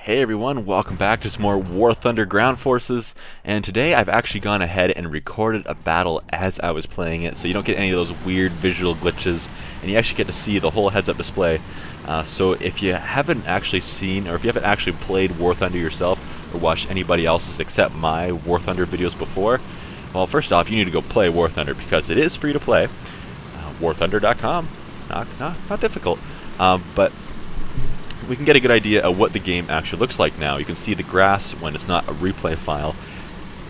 Hey everyone, welcome back to some more War Thunder Ground Forces, and today I've actually gone ahead and recorded a battle as I was playing it, so you don't get any of those weird visual glitches, and you actually get to see the whole heads-up display. So if you haven't actually seen, or if you haven't actually played War Thunder yourself, or watched anybody else's except my War Thunder videos before, well, first off, you need to go play War Thunder, because it is free to play. warthunder.com, not difficult, but we can get a good idea of what the game actually looks like now. You can see the grass when it's not a replay file.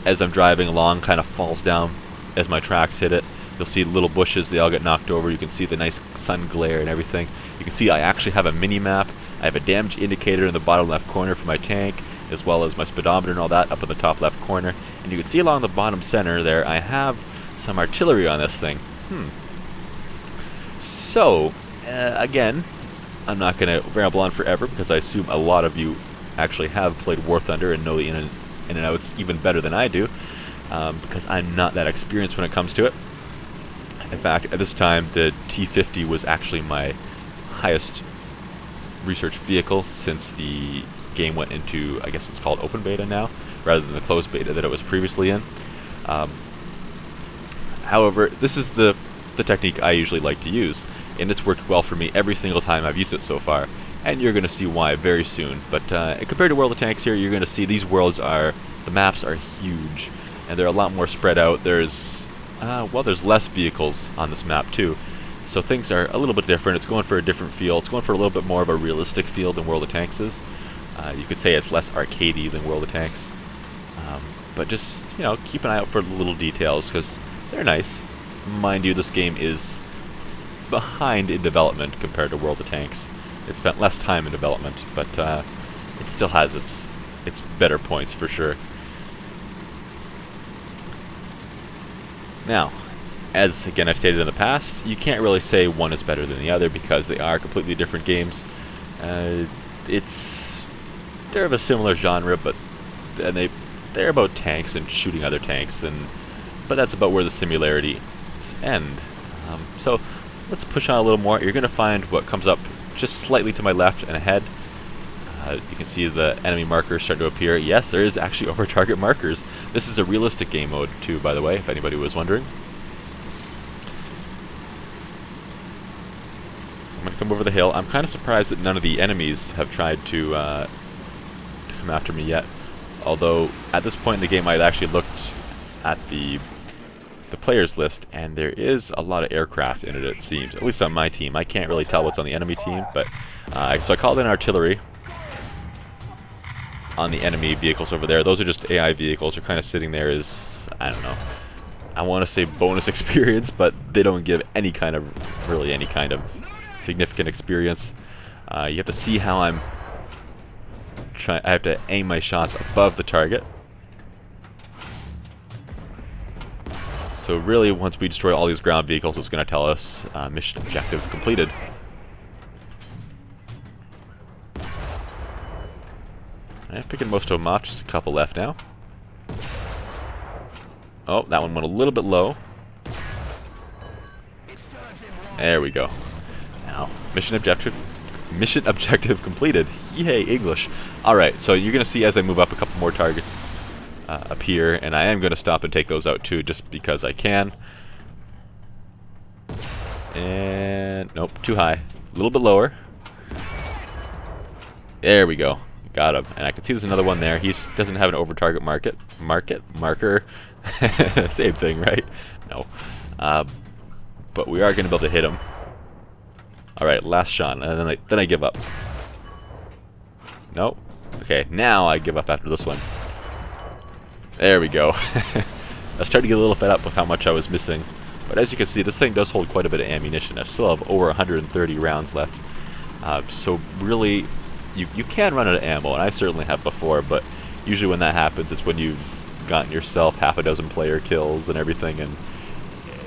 As I'm driving along, kind of falls down as my tracks hit it. You'll see little bushes, they all get knocked over. You can see the nice sun glare and everything. You can see I actually have a mini-map. I have a damage indicator in the bottom left corner for my tank, as well as my speedometer and all that up in the top left corner. And you can see along the bottom center there, I have some artillery on this thing. So, again, I'm not going to ramble on forever because I assume a lot of you actually have played War Thunder and know the in and outs even better than I do, because I'm not that experienced when it comes to it. In fact, at this time, the T-50 was actually my highest research vehicle since the game went into, I guess it's called open beta now, rather than the closed beta that it was previously in. However, this is the technique I usually like to use, and it's worked well for me every single time I've used it so far, and you're going to see why very soon. But compared to World of Tanks here, you're going to see these worlds the maps are huge, and they're a lot more spread out. There's less vehicles on this map too, so things are a little bit different. It's going for a different feel. It's going for a little bit more of a realistic feel than World of Tanks is. You could say it's less arcadey than World of Tanks, but just, you know, keep an eye out for the little details because they're nice. Mind you, this game is behind in development compared to World of Tanks. It spent less time in development, but it still has its better points for sure. Now, as again I've stated in the past, you can't really say one is better than the other because they are completely different games. They're of a similar genre, but they're about tanks and shooting other tanks, but that's about where the similarities end. So let's push on a little more. You're going to find what comes up just slightly to my left and ahead. You can see the enemy markers start to appear. Yes, there is actually over-target markers. This is a realistic game mode too, by the way, if anybody was wondering. So I'm going to come over the hill. I'm kind of surprised that none of the enemies have tried to come after me yet. Although, at this point in the game, I had actually looked at the players list, and there is a lot of aircraft in it, it seems. At least on my team. I can't really tell what's on the enemy team, but so I called in artillery on the enemy vehicles over there. Those are just AI vehicles. They're kind of sitting there as, I don't know, I want to say bonus experience, but they don't give any kind of significant experience. You have to see how I have to aim my shots above the target. So really, once we destroy all these ground vehicles, it's going to tell us mission objective completed. I'm picking most of them off, just a couple left now. Oh, that one went a little bit low. There we go. Now, mission objective completed. Yay, English. Alright, so you're going to see as I move up a couple more targets appear, and I am going to stop and take those out too, just because I can. And nope, too high. A little bit lower. There we go. Got him. And I can see there's another one there. He doesn't have an over-target marker. Same thing, right? No. But we are going to be able to hit him. Alright, last shot, and then I give up. Nope. Okay, now I give up after this one. There we go. I was starting to get a little fed up with how much I was missing. But as you can see, this thing does hold quite a bit of ammunition. I still have over 130 rounds left. So really, you can run out of ammo, and I certainly have before, but usually when that happens, it's when you've gotten yourself half a dozen player kills and everything, and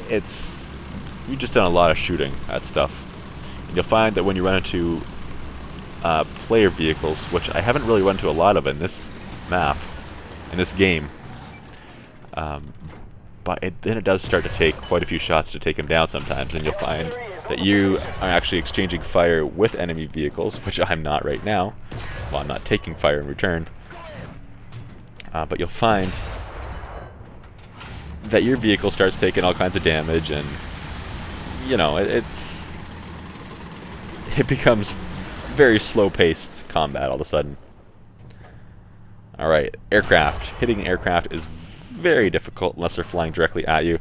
you've just done a lot of shooting at stuff. And you'll find that when you run into player vehicles, which I haven't really run into a lot of in this map, in this game, but then it does start to take quite a few shots to take him down sometimes, and you'll find that you are actually exchanging fire with enemy vehicles, which I'm not right now. Well, I'm not taking fire in return. But you'll find that your vehicle starts taking all kinds of damage, and you know, it becomes very slow-paced combat all of a sudden. Alright, aircraft. Hitting aircraft is very difficult unless they're flying directly at you.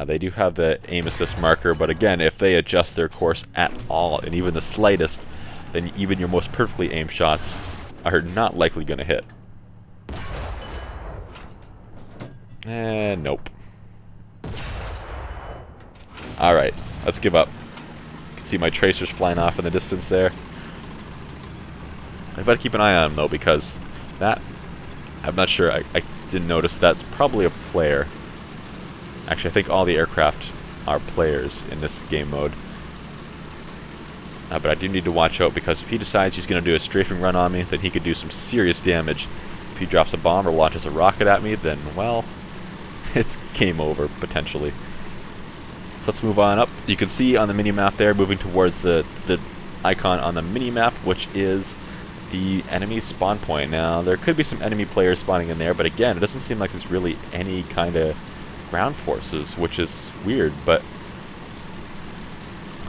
They do have the aim assist marker, but again, if they adjust their course at all, and even the slightest, then even your most perfectly aimed shots are not likely going to hit. And nope. Alright, let's give up. You can see my tracers flying off in the distance there. I've got to keep an eye on them though, because that, I'm not sure, I didn't notice, that's probably a player. Actually, I think all the aircraft are players in this game mode. But I do need to watch out, because if he decides he's going to do a strafing run on me, then he could do some serious damage. If he drops a bomb or launches a rocket at me, then, well, it's game over, potentially. Let's move on up. You can see on the mini-map there, moving towards the icon on the mini-map, which is the enemy spawn point. Now, there could be some enemy players spawning in there, but again, it doesn't seem like there's really any kind of ground forces, which is weird, but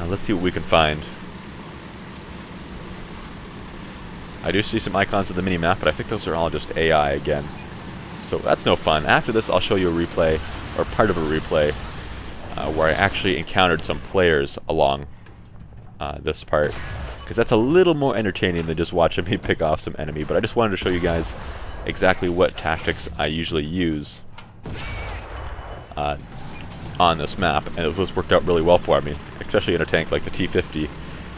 let's see what we can find. I do see some icons of the mini-map, but I think those are all just AI again. So that's no fun. After this, I'll show you a replay, or part of a replay, where I actually encountered some players along this part, because that's a little more entertaining than just watching me pick off some enemy. But I just wanted to show you guys exactly what tactics I usually use on this map, and it was worked out really well for me, especially in a tank like the T-50,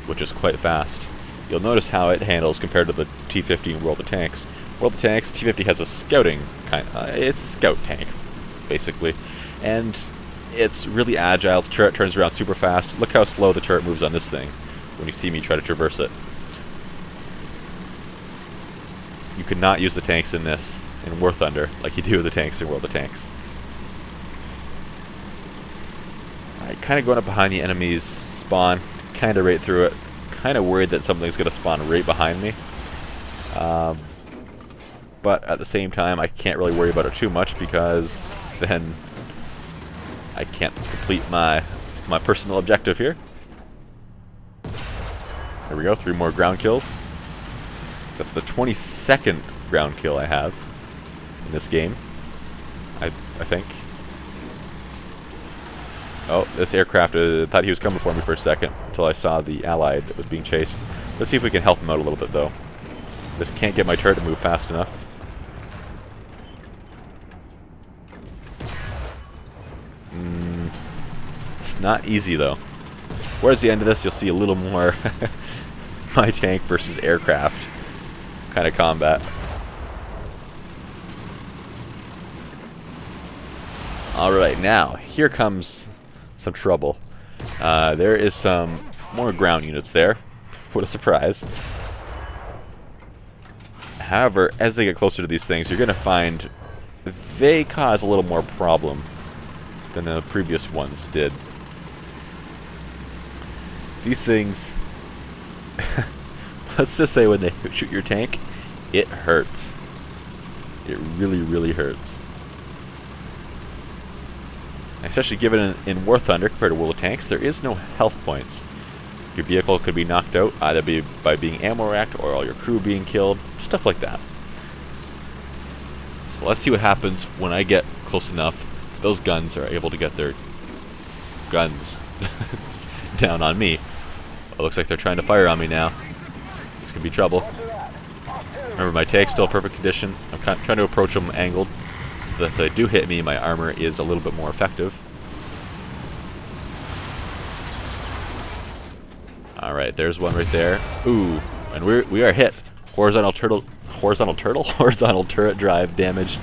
which is quite fast. You'll notice how it handles compared to the T-50 in World of Tanks. World of Tanks, T-50 has a scouting it's a scout tank, basically, and it's really agile. The turret turns around super fast. Look how slow the turret moves on this thing when you see me try to traverse it. You could not use the tanks in this in War Thunder like you do the tanks in World of Tanks. Alright, kind of going up behind the enemy's spawn, kind of right through it. Kind of worried that something's going to spawn right behind me. But at the same time, I can't really worry about it too much, because then I can't complete my personal objective here. There we go, 3 more ground kills. That's the 22nd ground kill I have in this game, I think. Oh, this aircraft thought he was coming for me for a second, until I saw the Allied that was being chased. Let's see if we can help him out a little bit, though. This can't get my turret to move fast enough. It's not easy, though. Towards the end of this, you'll see a little more my tank versus aircraft kind of combat. Alright, now, here comes some trouble. There is some more ground units there. What a surprise. However, as they get closer to these things, you're going to find they cause a little more problem than the previous ones did. These things, let's just say when they shoot your tank, it hurts. It really, really hurts. Especially given in War Thunder, compared to World of Tanks, there is no health points. Your vehicle could be knocked out, either by being ammo racked or all your crew being killed, stuff like that. So let's see what happens when I get close enough. Those guns are able to get their guns down on me. It looks like they're trying to fire on me now. This could be trouble. Remember, my tank's still perfect condition. I'm trying to approach them angled, so that if they do hit me, my armor is a little bit more effective. Alright, there's one right there. Ooh, and we are hit. Horizontal turret drive damage.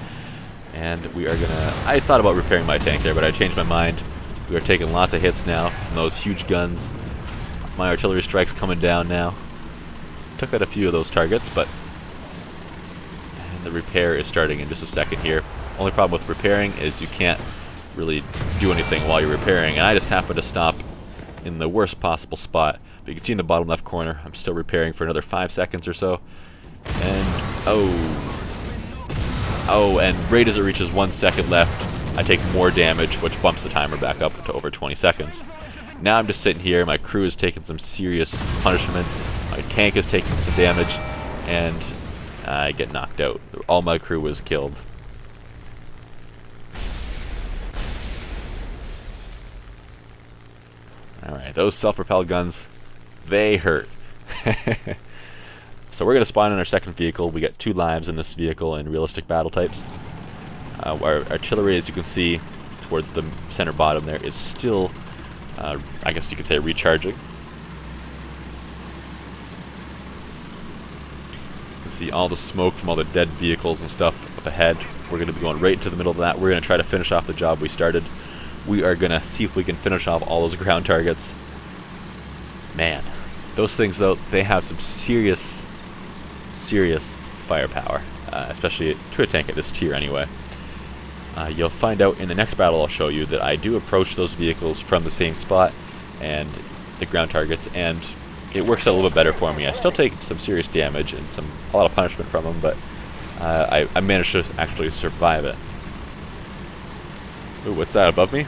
And we are gonna... I thought about repairing my tank there, but I changed my mind. We are taking lots of hits now from those huge guns. My artillery strike's coming down now. Took out a few of those targets, but... And the repair is starting in just a second here. Only problem with repairing is you can't really do anything while you're repairing. And I just happened to stop in the worst possible spot. But you can see in the bottom left corner, I'm still repairing for another 5 seconds or so. And oh, and right as it reaches 1 second left, I take more damage, which bumps the timer back up to over 20 seconds. Now I'm just sitting here, my crew is taking some serious punishment, my tank is taking some damage, and I get knocked out. All my crew was killed. Alright, those self-propelled guns, they hurt. So we're going to spawn in our second vehicle. We got 2 lives in this vehicle in realistic battle types. Our artillery, as you can see, towards the center bottom there, is still, I guess you could say, recharging. You can see all the smoke from all the dead vehicles and stuff up ahead. We're going to be going right into the middle of that. We're going to try to finish off the job we started. We are going to see if we can finish off all those ground targets. Man, those things, though, they have some serious firepower, especially to a tank at this tier anyway. You'll find out in the next battle I'll show you that I do approach those vehicles from the same spot and the ground targets, and it works out a little bit better for me. I still take some serious damage and a lot of punishment from them, but I managed to actually survive it. Ooh, what's that above me?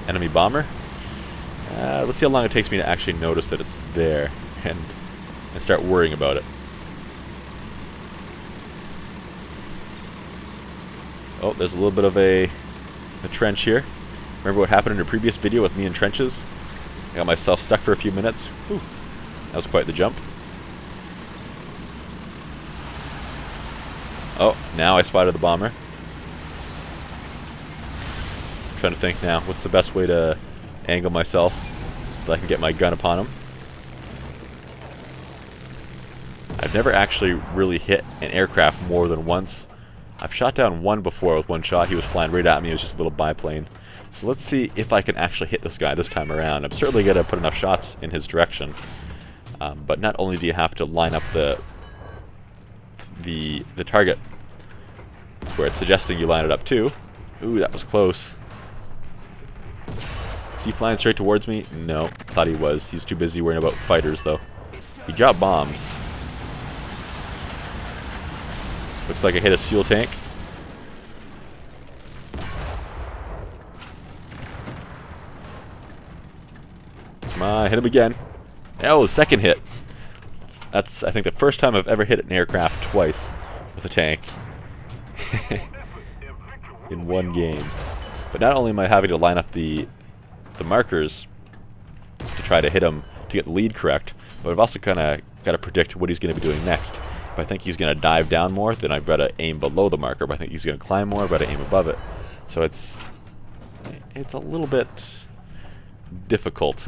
Enemy bomber? Let's see how long it takes me to actually notice that it's there and start worrying about it. Oh, there's a little bit of a trench here. Remember what happened in the previous video with me in trenches? I got myself stuck for a few minutes. Whew. That was quite the jump. Oh, now I spotted the bomber. I'm trying to think now, what's the best way to angle myself so that I can get my gun upon him? I've never actually really hit an aircraft more than once. I've shot down one before with one shot. He was flying right at me. It was just a little biplane. So let's see if I can actually hit this guy this time around. I'm certainly going to put enough shots in his direction. But not only do you have to line up the target where it's suggesting you line it up to. Ooh, that was close. Is he flying straight towards me? No, thought he was. He's too busy worrying about fighters, though. He dropped bombs. Looks like I hit his fuel tank. Come on, hit him again. Oh, second hit. That's, I think, the first time I've ever hit an aircraft twice with a tank in one game. But not only am I having to line up the markers to try to hit him to get the lead correct, but I've also kind of got to predict what he's going to be doing next. If I think he's going to dive down more, then I've got to aim below the marker. If I think he's going to climb more, I've got to aim above it. So it's a little bit difficult.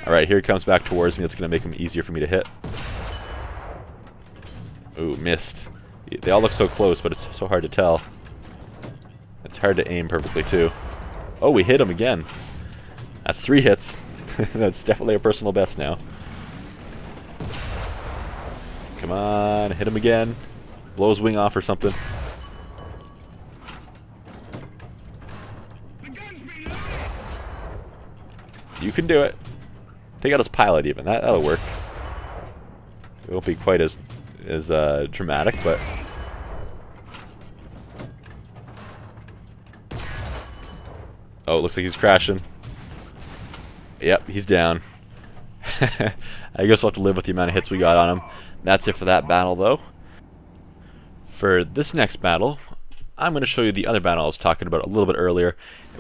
Alright, here he comes back towards me. That's going to make him easier for me to hit. Ooh, missed. They all look so close, but it's so hard to tell. It's hard to aim perfectly, too. Oh, we hit him again. That's 3 hits. That's definitely a personal best now. Come on, hit him again. Blow his wing off or something. You can do it. Take out his pilot even. That'll work. It won't be quite as dramatic, but oh, it looks like he's crashing. Yep, he's down. I guess we'll have to live with the amount of hits we got on him. That's it for that battle, though. For this next battle, I'm going to show you the other battle I was talking about a little bit earlier,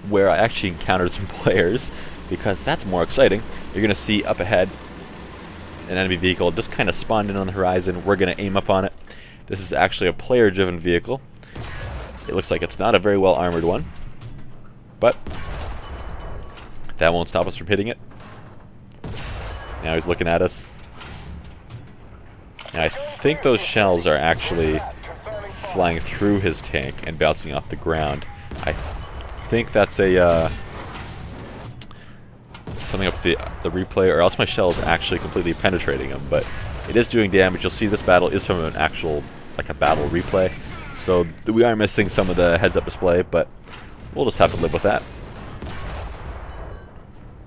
where I actually encountered some players, because that's more exciting. You're going to see up ahead an enemy vehicle just kind of spawned in on the horizon. We're going to aim up on it. This is actually a player-driven vehicle. It looks like it's not a very well armored one, but that won't stop us from hitting it. Now he's looking at us. Now I think those shells are actually flying through his tank and bouncing off the ground. I think that's a something up the replay, or else my shell is actually completely penetrating him. But it is doing damage. You'll see this battle is from an actual, like a battle replay, so we are missing some of the heads-up display, but we'll just have to live with that.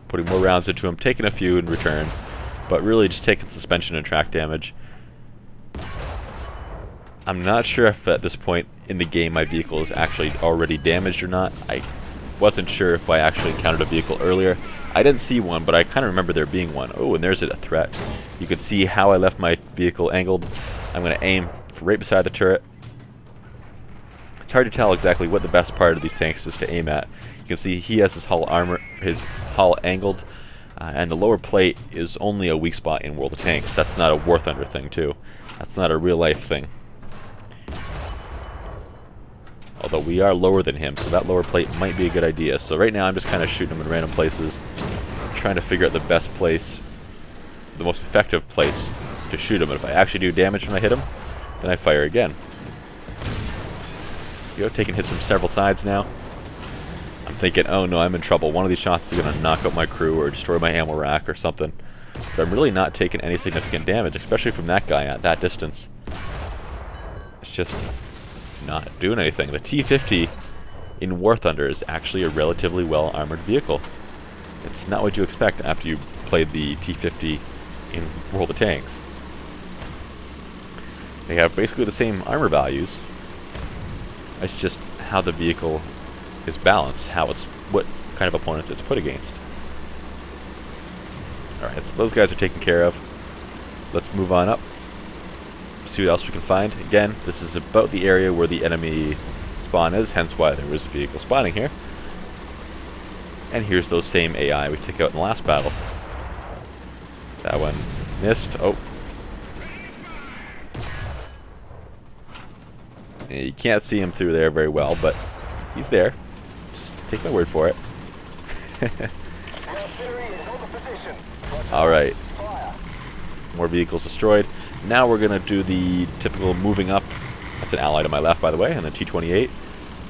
Putting more rounds into him, taking a few in return. but really just taking suspension and track damage. I'm not sure if at this point in the game my vehicle is actually already damaged or not. I wasn't sure if I actually encountered a vehicle earlier. I didn't see one, but I kind of remember there being one. Oh, and there's a threat. You can see how I left my vehicle angled. I'm going to aim right beside the turret. It's hard to tell exactly what the best part of these tanks is to aim at. You can see he has his hull angled, and the lower plate is only a weak spot in World of Tanks. That's not a War Thunder thing, too. That's not a real life thing. Although we are lower than him, so that lower plate might be a good idea. So right now I'm just kind of shooting him in random places, trying to figure out the best place, the most effective place to shoot him. And if I actually do damage when I hit him, then I fire again. You know, taking hits from several sides now. I'm thinking, oh no, I'm in trouble. One of these shots is going to knock out my crew or destroy my ammo rack or something. But I'm really not taking any significant damage, especially from that guy at that distance. It's just not doing anything. The T-50 in War Thunder is actually a relatively well-armored vehicle. It's not what you expect after you played the T-50 in World of Tanks. They have basically the same armor values. It's just how the vehicle is balanced, what kind of opponents it's put against. Alright, so those guys are taken care of. Let's move on up. See what else we can find. Again, this is about the area where the enemy spawn is, hence why there was a vehicle spawning here. And here's those same AI we took out in the last battle. That one missed. Oh. Yeah, you can't see him through there very well, but he's there. Just take my word for it. Alright. More vehicles destroyed. Now we're going to do the typical moving up. That's an ally to my left, by the way, and the T-28.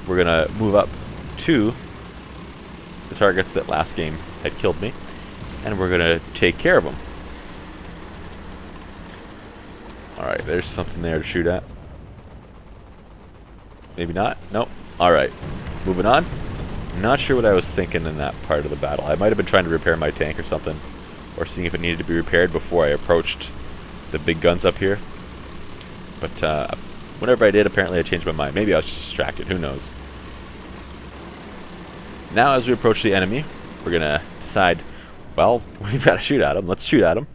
We're going to move up to the targets that last game had killed me, and we're going to take care of them. Alright, there's something there to shoot at. Maybe not? Nope. Alright, moving on. Not sure what I was thinking in that part of the battle. I might have been trying to repair my tank or something, or seeing if it needed to be repaired before I approached the big guns up here. But whenever I did, apparently I changed my mind. Maybe I was just distracted, who knows. Now as we approach the enemy, we're going to decide, well, we've got to shoot at him. Let's shoot at him.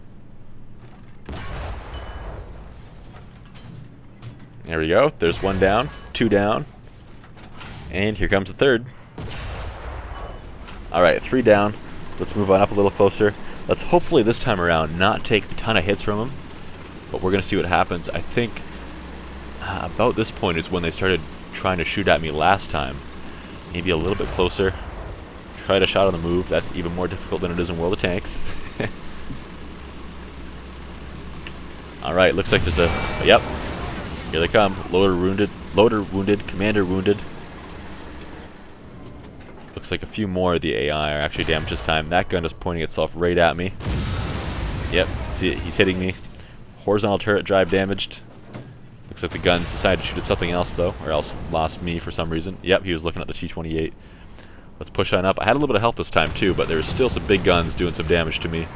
There we go. There's one down, two down, and here comes the third. Alright, three down. Let's move on up a little closer. Let's hopefully this time around not take a ton of hits from him, but we're going to see what happens. I think about this point is when they started trying to shoot at me last time. Maybe a little bit closer. Try a shot on the move. That's even more difficult than it is in World of Tanks. Alright, looks like there's a... Yep. Here they come. Loader wounded. Commander wounded. Looks like a few more of the AI are actually damaged this time. That gun is pointing itself right at me. Yep. See it? He's hitting me. Horizontal turret drive damaged. Looks like the guns decided to shoot at something else, though, or else lost me for some reason. Yep, he was looking at the T-28. Let's push on up. I had a little bit of help this time, too, but there's still some big guns doing some damage to me.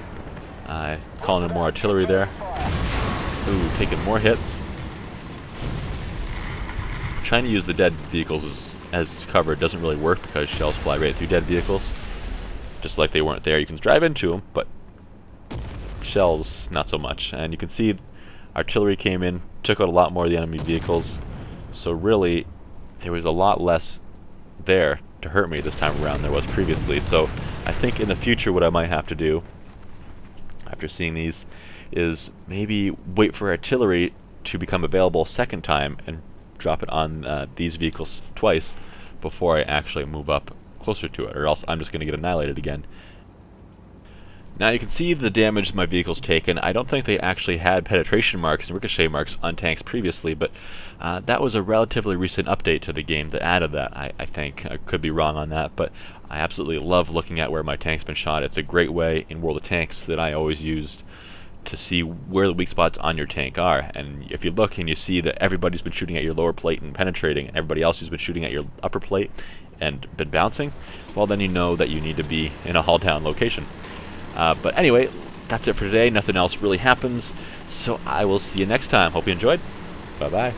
Calling in more artillery there. Ooh, taking more hits. Trying to use the dead vehicles as cover doesn't really work because shells fly right through dead vehicles. Just like they weren't there. You can drive into them, but shells, not so much. And you can see artillery came in, took out a lot more of the enemy vehicles. So really, there was a lot less there to hurt me this time around than there was previously. So I think in the future what I might have to do, after seeing these, is maybe wait for artillery to become available a second time and drop it on these vehicles twice before I actually move up closer to it, or else I'm just going to get annihilated again. Now you can see the damage my vehicle's taken. I don't think they actually had penetration marks and ricochet marks on tanks previously, but that was a relatively recent update to the game that added that, I think. I could be wrong on that, but I absolutely love looking at where my tank's been shot. It's a great way in World of Tanks that I always used to see where the weak spots on your tank are. And if you look and you see that everybody's been shooting at your lower plate and penetrating, and everybody else who's been shooting at your upper plate and been bouncing, well then you know that you need to be in a hull down location. But anyway, that's it for today. Nothing else really happens, so I will see you next time. Hope you enjoyed. Bye-bye.